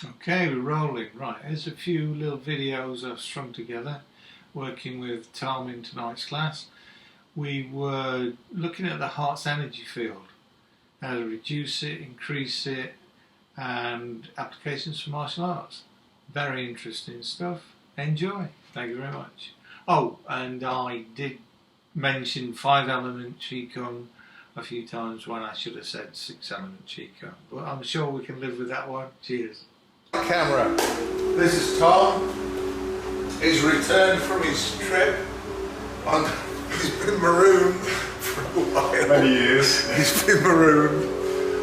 Okay, we're rolling. Right, here's a few little videos I've strung together working with Tom in tonight's class. We were looking at the heart's energy field, how to reduce it, increase it, and applications for martial arts. Very interesting stuff. Enjoy. Thank you very much. Oh, and I did mention 5-element Qigong a few times when I should have said 6-element Qigong, but I'm sure we can live with that one. Cheers. Camera. This is Tom. He's returned from his trip. He's been marooned for a while. Many years. He's been marooned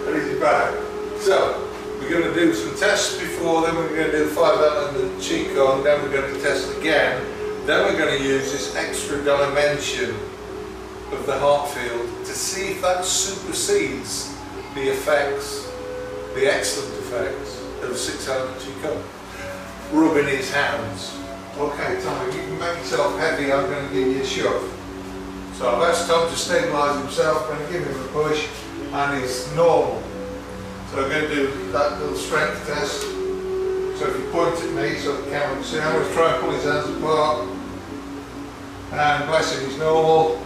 and he's back. So we're going to do some tests before, then we're going to do 5-element Qigong, then we're going to test again, then we're going to use this extra dimension of the heart field to see if that supersedes the effects, the excellent effects of 6-element Qigong. Rubbing his hands. Okay, Tom, if you can make yourself heavy, I'm going to give you a shove. So I've asked Tom to stabilise himself, I'm going to give him a push, and he's normal. So I'm going to do that little strength test. So if you point at me so the camera can see, I'm going to try and pull his hands apart. And bless him, he's normal.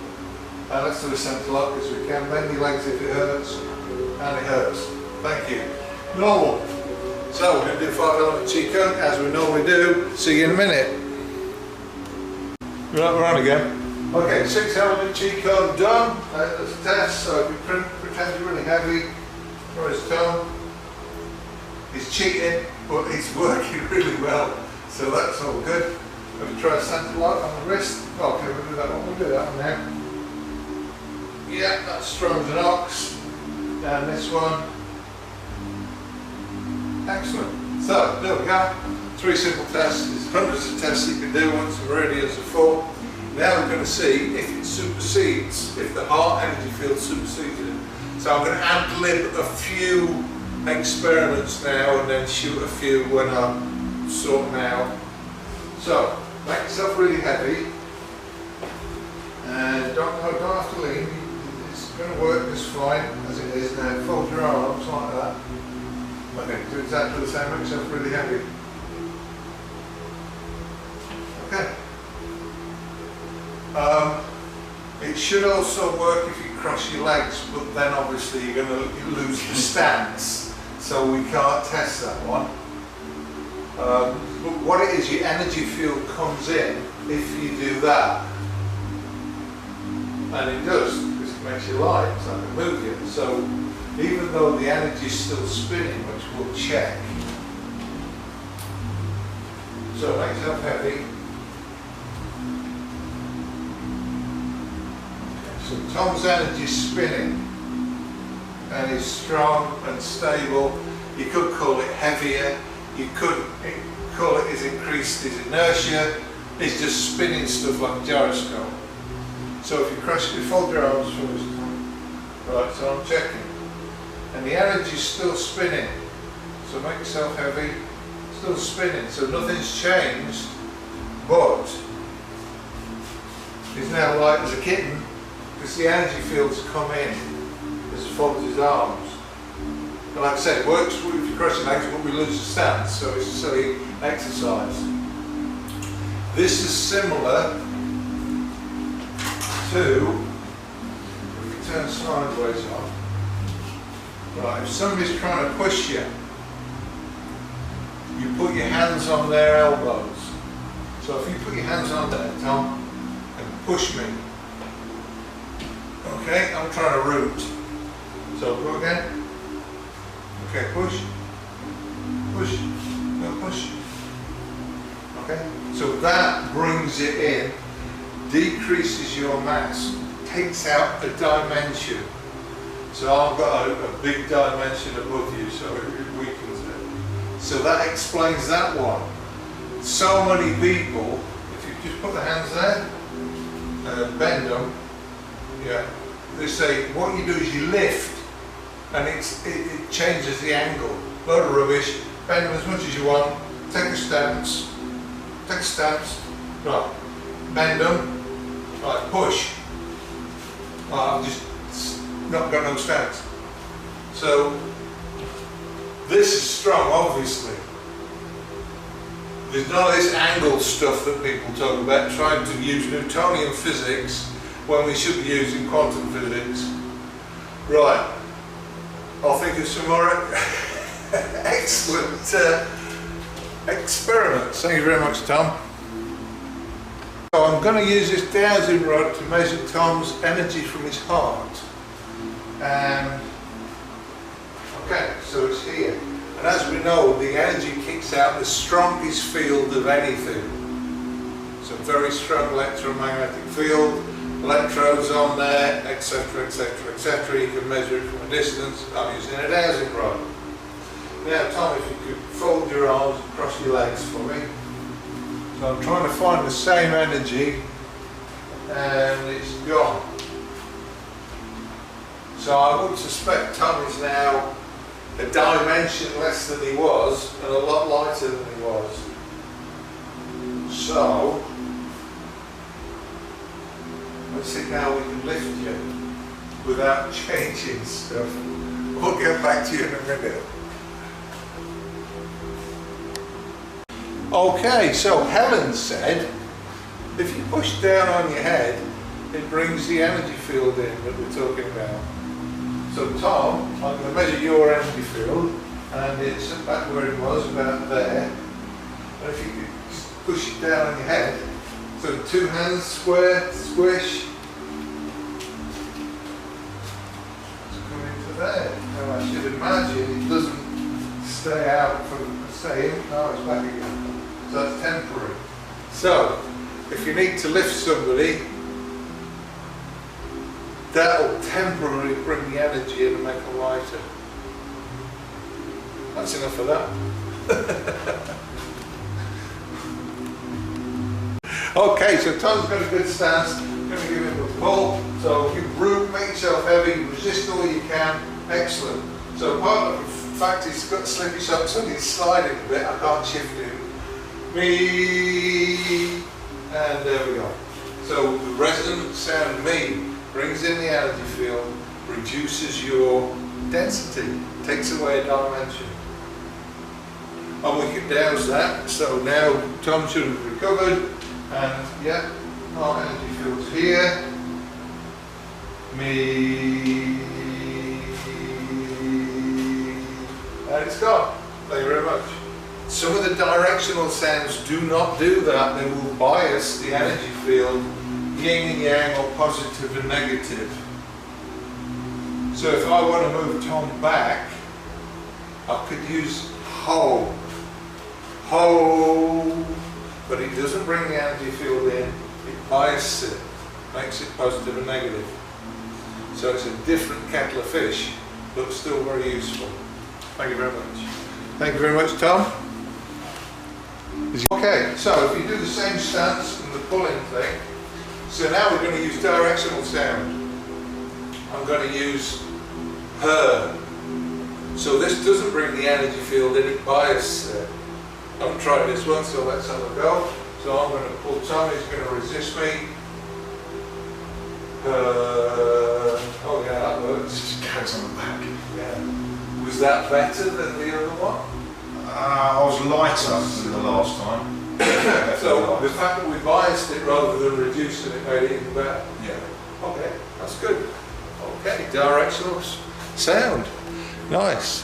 And let's do a centre lock as we can. Bend your legs if it hurts. And it hurts. Thank you. Normal. So we're going to do 5-element Qigong as we normally do. See you in a minute. Right, we're on again. Okay, 6-element Qigong done. That's a test. So if you pretend you're really heavy, for his tongue. He's cheating, but he's working really well. So that's all good. Let me try a centre lock on the wrist. Okay, we'll do that one. We'll do that one now. Yeah, that's strong as an ox. And this one. Excellent. So, there we go. 3 simple tests. There's hundreds of tests you can do once the meridians are full. Now we're going to see if it supersedes, if the heart energy field supersedes it. So I'm going to ad-lib a few experiments now and then shoot a few when I'm sorting out. So, make yourself really heavy. And don't have to lean. It's going to work just fine as it is now. Fold your arms like that. Okay, do exactly the same, make yourself really heavy. Okay. It should also work if you cross your legs, but then obviously you're going to lose the stance, so we can't test that one. But what it is, your energy field comes in if you do that. And it does, because it makes you light, it's like a movement. So even though the energy is still spinning, which we'll check. So make yourself heavy. So Tom's energy is spinning and is strong and stable. You could call it heavier. You could call it his increased his inertia. He's just spinning stuff like a gyroscope. So if you fold your arms first. Right, so I'm checking. And the energy is still spinning. So make yourself heavy. Still spinning. So nothing's changed. But he's now light as a kitten because the energy field's come in as he folds his arms. And like I said, it works if you cross your legs, but we lose the stance. So it's a silly exercise. This is similar to, if you turn sideways on, right, if somebody's trying to push you, you put your hands on their elbows. So if you put your hands on there, Tom, and push me, okay, I'm trying to root. So go again. Okay, push, push, no push. Okay, so that brings it in, decreases your mass, takes out a dimension. So I've got a big dimension above you, so it weakens it. So that explains that one. So many people, if you just put the hands there, bend them, yeah, they say what you do is you lift and it changes the angle. Load of rubbish, bend them as much as you want, take a stance, right, bend them, right, push. Right, I've just not got no stance. So this is strong, obviously. There's none of this angle stuff that people talk about, trying to use Newtonian physics when we should be using quantum physics. Right, I'll think of some more excellent experiments. Thank you very much, Tom. So I'm going to use this dowsing rod to measure Tom's energy from his heart. And okay, so it's here. And as we know, the energy kicks out the strongest field of anything. It's a very strong electromagnetic field, electrodes on there, etc, etc, etc. You can measure it from a distance. I'm using a dowsing rod. Now Tom, if you could fold your arms and cross your legs for me. So I'm trying to find the same energy and it's gone. So I would suspect Tom is now a dimension less than he was and a lot lighter than he was. So let's see how we can lift you without changing stuff. We'll get back to you in a minute. Okay, so Helen said if you push down on your head it brings the energy field in that we're talking about. So Tom, I'm going to measure your energy field and it's back where it was, about there. And if you could push it down on your head, so 2 hands square, squish, to come into there. Now I should imagine it doesn't stay out from the same, no, it's back again. So that's temporary. So, if you need to lift somebody, that'll temporarily bring the energy in and make them lighter. That's enough of that. Okay, so Tom's got a good stance. I'm going to give him a pull. So you make yourself heavy, resist all you can. Excellent. So part of the fact he's got slippy socks on, he's sliding a bit. I can't shift him. Me, and there we go. So the resonant sound me brings in the energy field, reduces your density, takes away a dimension. And we can douse that. So now Tom should have recovered, and yeah, our energy field's here. Me, and it's gone. Thank you very much. Some of the directional sounds do not do that. They will bias the energy field, yin and yang, or positive and negative. So if I want to move Tom back, I could use ho, ho, but it doesn't bring the energy field in, it biases it, makes it positive and negative. So it's a different kettle of fish, but still very useful. Thank you very much. Thank you very much, Tom. Okay, so if you do the same stance and the pulling thing, so now we're going to use directional sound. I'm going to use her. So this doesn't bring the energy field in, it biases it. I haven't tried this one, so let's have a go. So I'm going to pull Tom, he's going to resist me. Oh yeah, that works. Just goes on the back. Yeah. Was that better than the other one? I was lighter than the last time. So the fact that we biased it rather than reducing it made it even better. Yeah. Okay, that's good. Okay, directional sound. Nice.